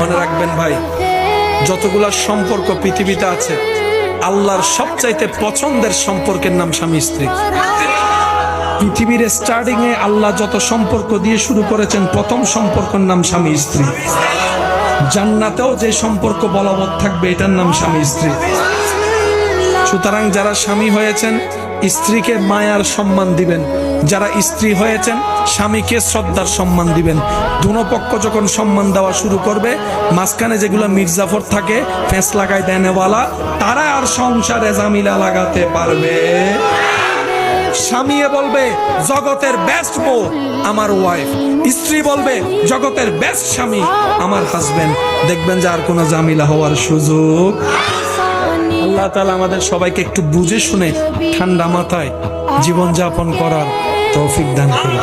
মনে রাখবেন ভাই, যতগুলা সম্পর্ক পৃথিবীতে আছে, আল্লাহর সবচাইতে পছন্দের সম্পর্কের নাম স্বামী স্ত্রী। পৃথিবীর স্টার্টিং এ আল্লাহ যত সম্পর্ক দিয়ে শুরু করেছেন, প্রথম সম্পর্কের নাম স্বামী স্ত্রী। জান্নাতেও যে সম্পর্ক বলবৎ থাকবে, এটার নাম স্বামী স্ত্রী। সুতরাং যারা স্বামী হয়েছেন, স্ত্রীকে মায়ার সম্মান দিবেন। যারা স্ত্রী হয়েছেন, স্বামীকে শ্রদ্ধার সম্মান দিবেন। দুনো পক্ষ যখন সম্মান দেওয়া শুরু করবে, মাঝখানে যেগুলো মির্জাফর থাকে, ফেঁস লাগাই দেনেওয়ালা, তারা আর সংসারে জামিলা লাগাতে পারবে। স্বামী বলবে জগতের বেস্ট বউ আমার ওয়াইফ, স্ত্রী বলবে জগতের বেস্ট স্বামী আমার হাজবেন্ড। দেখবেন যে আর কোনো জামিলা হওয়ার সুযোগ। আল্লাহ তাআলা আমাদের সবাইকে একটু বুঝে শুনে ঠান্ডা মাথায় জীবনযাপন করার তৌফিক দান করুন।